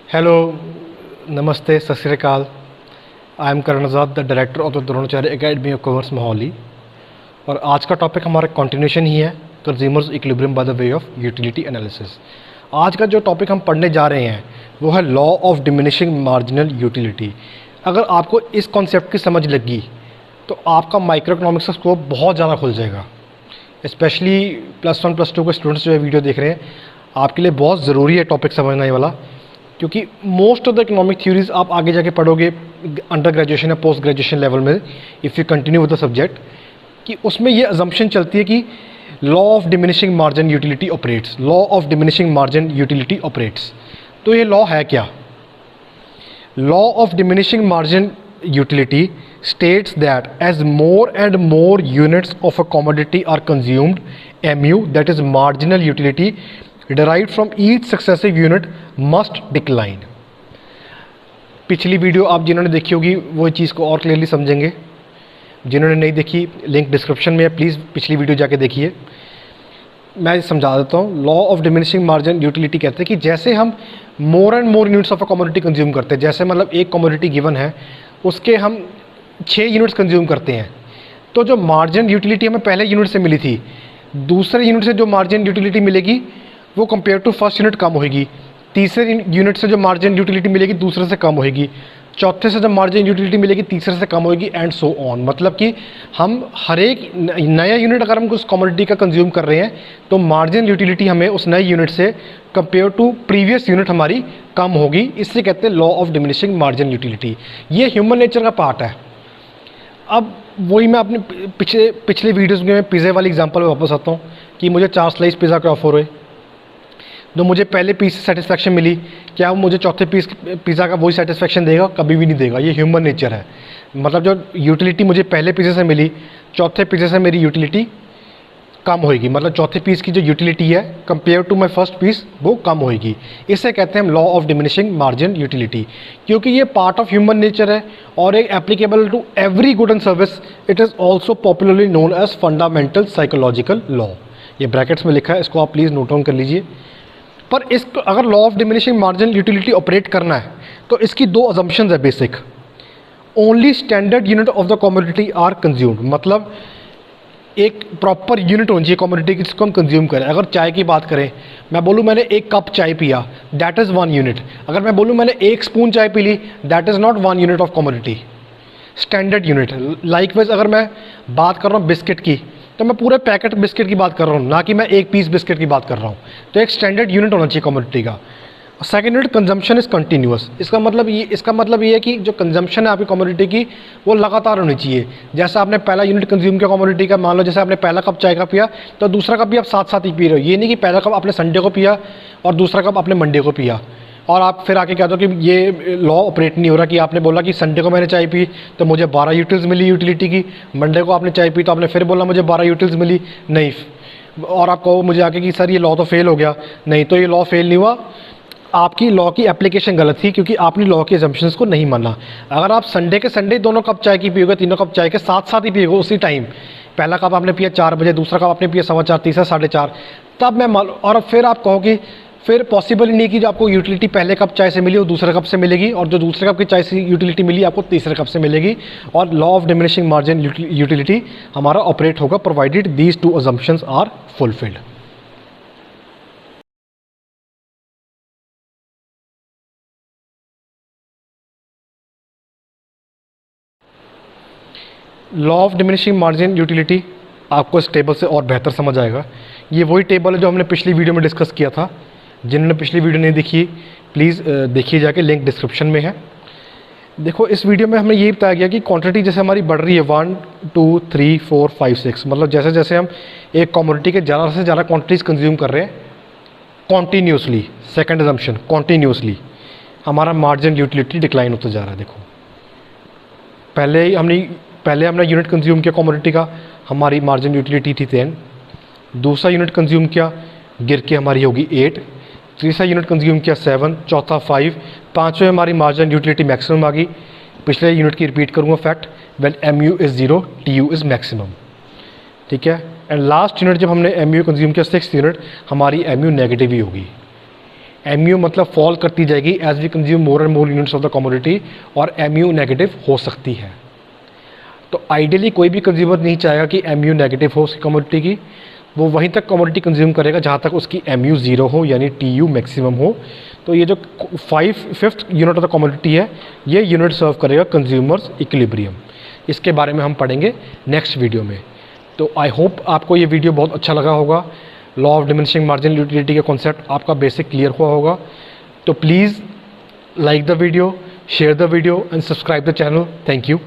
Hello, नमस्ते, सत श्री अकाल। I am Karan Azad, the director of the Dronacharya academy of commerce Mohali. और आज का टॉपिक हमारा कंटिन्यूशन ही है, consumers equilibrium by the way of utility analysis. आज का जो टॉपिक हम पढ़ने जा रहे हैं वो है law of diminishing marginal utility. अगर आपको इस कॉन्सेप्ट की समझ लगी तो आपका माइक्रो इकोनॉमिक्स का स्कोप बहुत ज़्यादा खुल जाएगा। स्पेशली +1 +2 के स्टूडेंट्स जो है वीडियो देख रहे हैं, आपके लिए बहुत ज़रूरी है टॉपिक समझना ये वाला, क्योंकि most of the economic theories आप आगे जाके पढ़ोगे अंडर ग्रेजुएशन या पोस्ट ग्रेजुएशन लेवल में, if you continue with the subject, कि उसमें ये अजम्पशन चलती है कि law of diminishing margin utility operates. Law of diminishing margin utility operates, तो ये लॉ है क्या? Law of diminishing margin utility states that as more and more units of a commodity are consumed, MU, that is marginal utility, derived from each successive unit must decline। पिछली video आप जिन्होंने देखी होगी वो चीज़ को और क्लियरली समझेंगे। जिन्होंने नहीं देखी, लिंक डिस्क्रिप्शन में है, प्लीज़ पिछली वीडियो जाके देखिए। मैं समझा देता हूँ। Law of diminishing margin utility कहते हैं कि जैसे हम मोर and more units of a commodity consume करते हैं, जैसे मतलब एक कमोडिटी गिवन है उसके हम 6 यूनिट्स कंज्यूम करते हैं, तो जो मार्जिन यूटिलिटी हमें पहले यूनिट से मिली थी, दूसरे यूनिट से जो मार्जिन यूटिलिटी मिलेगी वो कंपेयर टू फर्स्ट यूनिट कम होगी। तीसरे यूनिट से जो मार्जिन यूटिलिटी मिलेगी दूसरे से कम होगी। चौथे से जो मार्जिन यूटिलिटी मिलेगी तीसरे से कम होगी, एंड सो ऑन। मतलब कि हम हर एक नया यूनिट अगर हम उस कमोडिटी का कंज्यूम कर रहे हैं तो मार्जिन यूटिलिटी हमें उस नए यूनिट से कंपेयर टू प्रीवियस यूनिट हमारी कम होगी। इससे कहते हैं law of diminishing margin utility. ये ह्यूमन नेचर का पार्ट है। अब वही मैं अपने पिछले वीडियोज़ में पिज़्ज़े वाली एग्जांपल में वापस आता हूँ कि मुझे 4 स्लाइस पिज़्ज़ा के ऑफर हुए, तो मुझे पहले पीस से सेटिस्फेक्शन मिली, क्या वो मुझे चौथे पीस पिज़्ज़ा का वही सेटिस्फेक्शन देगा? कभी भी नहीं देगा। ये ह्यूमन नेचर है। मतलब जो यूटिलिटी मुझे पहले पिज़्ज़े से मिली, चौथे पिज़्ज़े से मेरी यूटिलिटी कम होएगी। मतलब चौथे पीस की जो यूटिलिटी है compare to my first piece वो कम होएगी। इसे कहते हैं हम law of diminishing margin utility, क्योंकि ये पार्ट ऑफ ह्यूमन नेचर है और एक applicable to every good and service. It is also popularly known as fundamental psychological law. ये ब्रैकेट्स में लिखा है, इसको आप प्लीज़ नोट डाउन कर लीजिए। पर इसको अगर law of diminishing margin utility operate करना है तो इसकी 2 अजम्पशंस है basic. Only standard unit of the commodity are consumed, मतलब एक प्रॉपर यूनिट होनी चाहिए कमोडिटी की जिसको हम कंज्यूम करें। अगर चाय की बात करें, मैं बोलूँ मैंने 1 कप चाय पिया, दैट इज़ 1 यूनिट। अगर मैं बोलूँ मैंने 1 स्पून चाय पी ली, that is not 1 unit of commodity, standard unit. Likewise अगर मैं बात कर रहा हूँ बिस्किट की, तो मैं पूरे पैकेट बिस्किट की बात कर रहा हूँ, ना कि मैं 1 पीस बिस्किट की बात कर रहा हूँ। तो एक स्टैंडर्ड यूनिट होना चाहिए कमोडिटी का। Second unit consumption is continuous. इसका मतलब ये है कि जो कंजम्पशन है आपकी कमोडिटी की वो लगातार होनी चाहिए। जैसा आपने पहला यूनिट कंज्यूम किया कमोडिटी का, मान लो जैसे आपने पहला कप चाय का पिया तो दूसरा कप भी आप साथ साथ ही पी रहे हो। ये नहीं कि पहला कप आपने संडे को पिया और दूसरा कप आपने मंडे को पिया और आप फिर आके कहते हो कि ये लॉ ऑपरेट नहीं हो रहा, कि आपने बोला कि संडे को मैंने चाय पी तो मुझे 12 यूटिल्स मिली यूटिलिटी की, मंडे को आपने चाय पी तो आपने फिर बोला मुझे 12 यूटिल्स मिली, नहीं। और आप कहो मुझे आके कि सर ये लॉ तो फेल हो गया, नहीं, तो ये लॉ फेल नहीं हुआ, आपकी लॉ की एप्लीकेशन गलत थी क्योंकि आपने लॉ के असम्पशंस को नहीं माना। अगर आप संडे के संडे दोनों कप चाय की पियोगे, तीनों कप चाय के साथ साथ ही पियोगे उसी टाइम, पहला कप आपने पिया 4 बजे, दूसरा कप आपने पिया 4:15, तीसरा 4:30, तब मैं और फिर आप कहो कि फिर पॉसिबल ही नहीं कि जो आपको यूटिलिटी पहले कप चाय से मिली वो दूसरे कप से मिलेगी, और जो दूसरे कप की चाय से यूटिलिटी मिली आपको तीसरे कप से मिलेगी। और law of diminishing margin utility हमारा ऑपरेट होगा provided these 2 assumptions are fulfilled. Law of diminishing margin utility आपको इस टेबल से और बेहतर समझ आएगा। ये वही टेबल है जो हमने पिछली वीडियो में डिस्कस किया था। जिन्होंने पिछली वीडियो नहीं देखी प्लीज़ देखिए जाके, लिंक डिस्क्रिप्शन में है। देखो इस वीडियो में हमें ये बताया गया कि क्वांटिटी जैसे हमारी बढ़ रही है 1 2 3 4 5 6, मतलब जैसे जैसे हम एक कमोडिटी के ज़्यादा से ज़्यादा क्वांटिटीज़ कंज्यूम कर रहे हैं कॉन्टीन्यूसली, सेकेंड असम्पशन कॉन्टीन्यूसली, हमारा मार्जिन यूटिलिटी डिक्लाइन होता जा रहा है। देखो पहले हमने यूनिट कंज्यूम किया कमोडिटी का, हमारी मार्जिन यूटिलिटी थी 10, दूसरा यूनिट कंज्यूम किया गिर के हमारी होगी 8, तीसरा यूनिट कंज्यूम किया 7, चौथा 5, पाँचवें हमारी मार्जिन यूटिलिटी मैक्सिमम आ गई। पिछले यूनिट की रिपीट करूँगा fact, when MU is 0 TU is maximum, ठीक है। एंड लास्ट यूनिट जब हमने MU कंज्यूम किया 6th यूनिट, हमारी MU नेगेटिव ही होगी। MU मतलब फॉल करती जाएगी as we consume more and more units of the commodity, और MU नेगेटिव हो सकती है। तो आइडियली कोई भी कंज्यूमर नहीं चाहेगा कि MU नेगेटिव हो उसकी कमोडिटी की, वो वहीं तक कमोडिटी कंज्यूम करेगा जहाँ तक उसकी MU ज़ीरो हो, यानी TU मैक्सिमम हो। तो ये जो 5/5 यूनिट ऑफ द कमोडिटी है, ये यूनिट सर्व करेगा कंज्यूमर्स इक्विलिब्रियम। इसके बारे में हम पढ़ेंगे नेक्स्ट वीडियो में। तो आई होप आपको ये वीडियो बहुत अच्छा लगा होगा। Law of diminishing marginal utility का कॉन्सेप्ट आपका बेसिक क्लियर हुआ होगा। तो please like the video, share the video and subscribe the channel. Thank you.